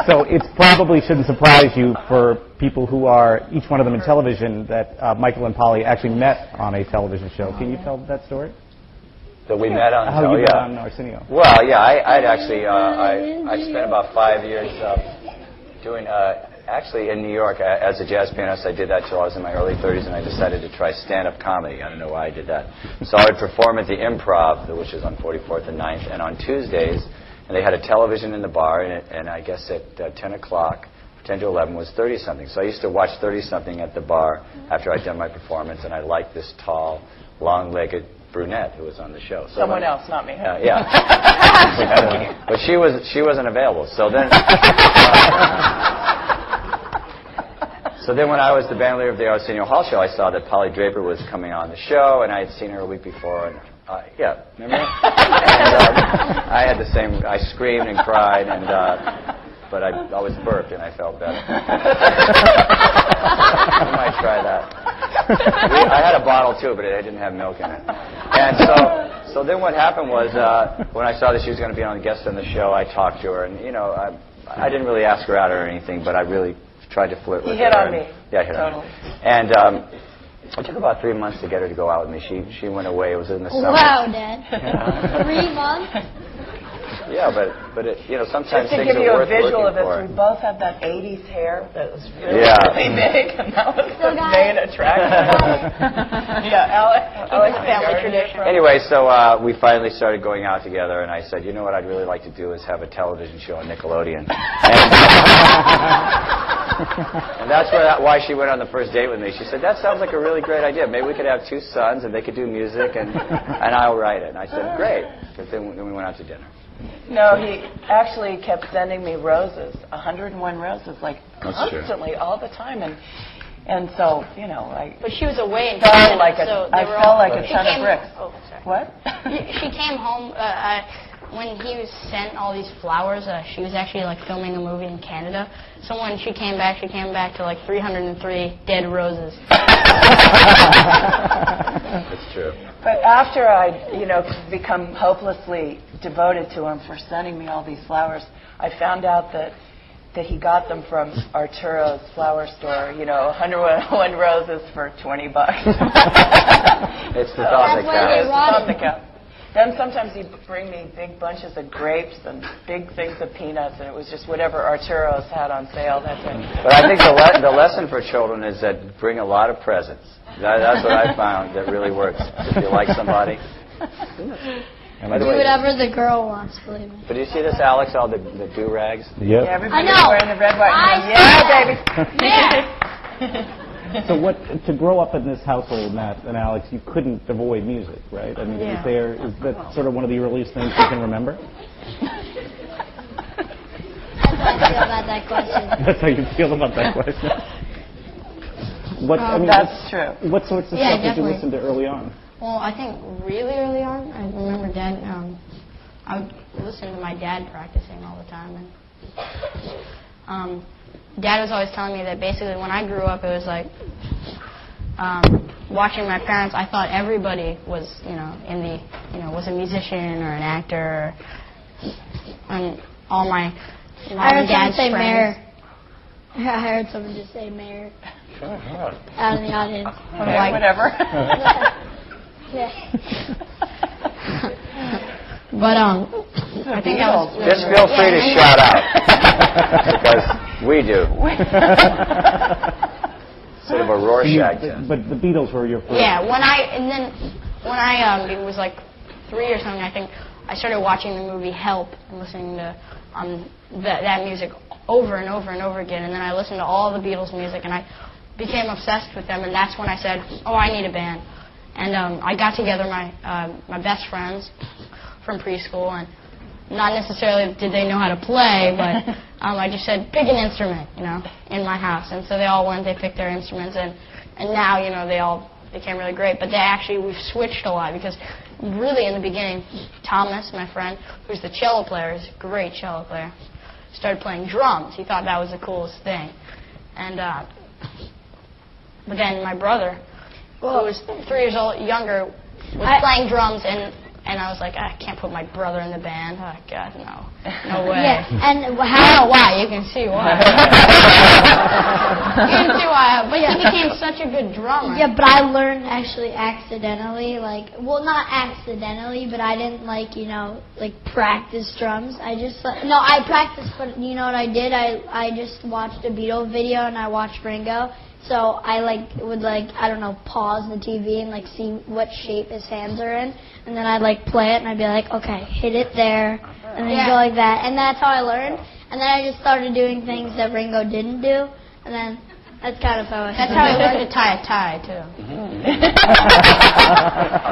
So it probably shouldn't surprise you for people who are, each one of them in television, that Michael and Polly actually met on a television show. Can you tell that story? That we met on, how you met on Arsenio. Well, yeah, I'd actually, I spent about 5 years doing, actually in New York as a jazz pianist. I did that till I was in my early 30s, and I decided to try stand-up comedy. I don't know why I did that. So I would perform at the Improv, which is on 44th and 9th, and on Tuesdays, and they had a television in the bar, and I guess at 10 o'clock, 10 to 11 was 30-something. So I used to watch 30-something at the bar after I'd done my performance, and I liked this tall, long-legged brunette who was on the show. So someone else, not me. Yeah. But she wasn't available. So then, when I was the band leader of the Arsenio Hall show, I saw that Polly Draper was coming on the show, and I had seen her a week before. And yeah, remember? And I had the same. I screamed and cried, and but I always burped, and I felt better. You might try that. I had a bottle too, but it didn't have milk in it. And so then what happened was when I saw that she was going to be on guest on the show, I talked to her, and I didn't really ask her out or anything, but I really tried to flirt with her. You hit on me. Yeah, I hit on me. And it took about 3 months to get her to go out with me. She went away. It was in the summer. Wow, Dad. 3 months? Yeah, but sometimes just to things give you are a worth visual looking of for. this, we both had that 80s hair that was really, Yeah. really big, and that was the main attraction. Yeah, Alex family tradition. Anyway, so we finally started going out together, and I said, you know what I'd really like to do is have a television show on Nickelodeon. And that's why she went on the first date with me. She said, that sounds like a really great idea. Maybe we could have 2 sons, and they could do music, and I'll write it. And I said, great. But then we went out to dinner. No, he actually kept sending me roses, 101 roses, like constantly, all the time, and so But she was away in felt Canada, like so I felt like a ton of bricks. Oh, sorry. What? She came home when he was sent all these flowers. She was actually filming a movie in Canada. So when she came back to 303 dead roses. That's true. But after I'd become hopelessly devoted to him for sending me all these flowers, I found out that he got them from Arturo's flower store. 101 roses for $20. It's the thought that counts. Then sometimes he'd bring me big bunches of grapes and big things of peanuts, and it was just whatever Arturo's had on sale that day. But I think the lesson for children is that bring a lot of presents. That's what I found that really works. If you like somebody. Do whatever the girl wants, believe me. But do you see this, Alex, all the do-rags? Yep. Yeah, everybody's wearing the red, white, and baby. Yeah. So to grow up in this household, Nat and Alex, you couldn't avoid music, right? I mean, is that sort of one of the earliest things you can remember? That's how I feel about that question. That's how you feel about that question? That's true. What sorts of stuff did you listen to early on? Well, I think really early on, I remember Dad, I would listen to my dad practicing all the time. And Dad was always telling me that basically when I grew up, it was like watching my parents. I thought everybody was, was a musician or an actor. And all my mom and dad's friends. Mayor. I heard someone just say mayor. Out in the audience. Okay, whatever. Yeah. But I think I was. Just feel free to shout out because we do. Sort of a Rorschach test. But the Beatles were your first. Yeah, when I it was like 3 or something. I think I started watching the movie Help and listening to that music over and over and over again. And then I listened to all the Beatles music, and I became obsessed with them. And that's when I said, "Oh, I need a band." And I got together my best friends from preschool, and not necessarily did they know how to play, but I just said, pick an instrument, in my house. And so they all went, they picked their instruments, and now, they all became really great. But we've switched a lot, because really in the beginning, Thomas, my friend, who's the cello player, is a great cello player, started playing drums. He thought that was the coolest thing. And but then my brother, who was 3 years younger, was playing drums, and And I was like, I can't put my brother in the band. Oh, God, no way. Yeah, and I don't know why. You can see why. You can see why. But he became such a good drummer. yeah, but I learned actually accidentally, like, well, not accidentally, but I didn't practice drums. I just I practiced, but you know what I did? I just watched a Beatles video and I watched Ringo. So I would pause the TV and see what shape his hands are in, and then I'd play it and I'd be like, okay, hit it there, and then go like that, and that's how I learned. And then I just started doing things that Ringo didn't do, and then that's kind of how I. That's how I learned to tie a tie too.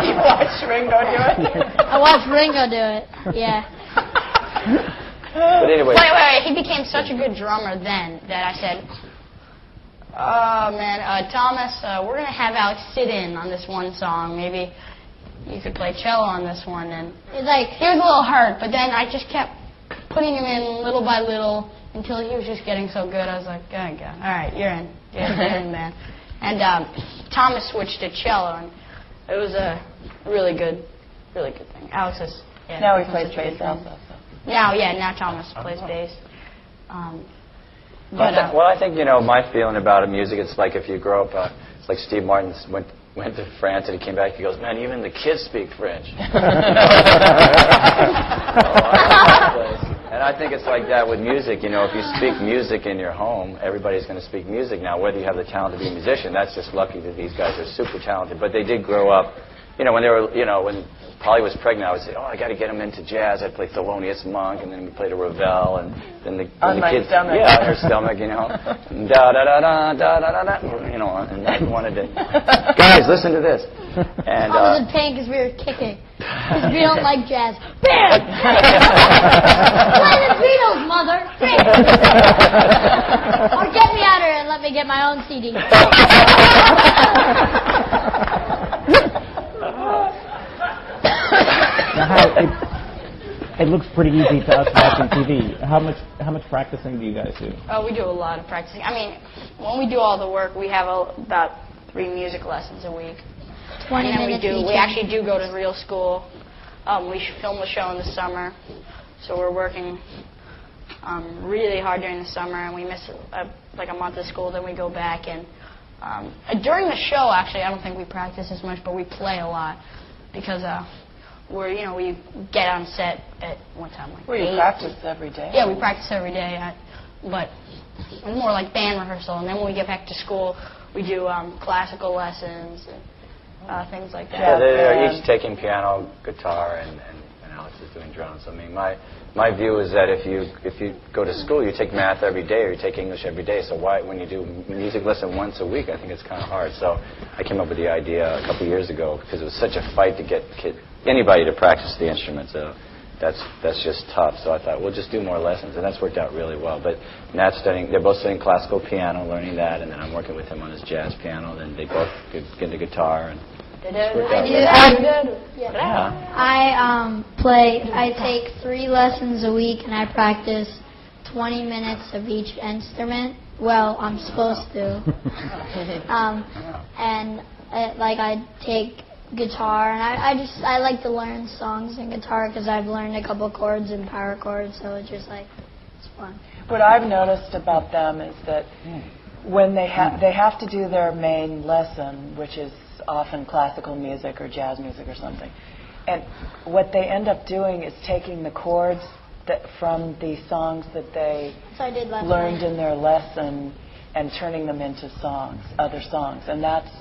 You watched Ringo do it? I watched Ringo do it. Yeah. But anyway. Wait. He became such a good drummer then that I said, oh, man, Thomas, we're going to have Alex sit in on this one song. Maybe you could play cello on this one. And he was a little hurt, but then I just kept putting him in little by little until he was just getting so good. I was like, oh, God. All right, you're in. You're in, man. And Thomas switched to cello, and it was a really good thing. Alex is... Yeah, now he plays bass also. Now Thomas plays bass. Well, I think, my feeling about music, it's like if you grow up, it's like Steve Martin went to France and he came back, he goes, man, even the kids speak French. And I think it's like that with music. If you speak music in your home, everybody's going to speak music now, whether you have the talent to be a musician. That's just lucky that these guys are super talented. But they did grow up, when they were, when Polly was pregnant, I would say, I got to get them into jazz. I'd play Thelonious Monk, and then we played a Ravel, and then the kids, stomach. Yeah, on her stomach, da da da da da da da, and I wanted to, guys, listen to this. And I was in pain because we were kicking, because we don't like jazz. Bam! Play the Beatles, mother! Or get me out of here and let me get my own CD. It looks pretty easy to us watching TV. How much practicing do you guys do? Oh, we do a lot of practicing. I mean, when we do all the work, we have about 3 music lessons a week. 20 and then minutes we actually do go to real school. We film the show in the summer, so we're working really hard during the summer, and we miss a month of school, then we go back. And during the show, actually, I don't think we practice as much, but we play a lot because we get on set at one time like 8. You practice every day? Yeah, we practice every day, but it's more like band rehearsal. And then when we get back to school, we do classical lessons and things like that. Yeah, they're each taking piano, guitar, and Alex is doing drums. I mean, my view is that if you go to school, you take math every day or you take English every day. So why, when you do music lesson once a week, I think it's kind of hard. So I came up with the idea a couple years ago because it was such a fight to get anybody to practice the instrument. So that's just tough. So I thought we'll just do more lessons, and that's worked out really well. But Nat's they're both studying classical piano, learning that, and then I'm working with him on his jazz piano. Then they both get into guitar and. I take 3 lessons a week and I practice 20 minutes of each instrument. Well, I'm supposed to. I take guitar, and I like to learn songs in guitar because I've learned a couple chords and power chords, so it's just it's fun. What I've noticed about them is that when they have to do their main lesson, which is often classical music or jazz music or something, and what they end up doing is taking the chords from the songs that they learned in their lesson and turning them into other songs, and that's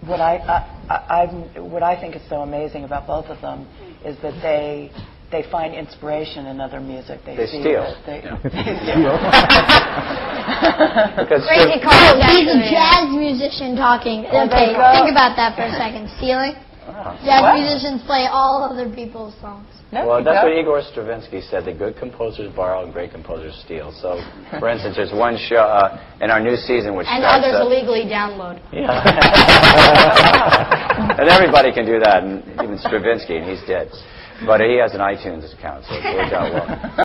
what I think is so amazing about both of them is that they find inspiration in other music. They steal. Crazy Carl, he's a jazz musician talking. Okay, think about that for a second. Stealing? Jazz musicians play all other people's songs. Well, that's what Igor Stravinsky said. The good composers borrow and great composers steal. So, for instance, there's one show in our new season which and starts... others illegally download. Yeah. And everybody can do that, and even Stravinsky, and he's dead. But he has an iTunes account, so it worked out well.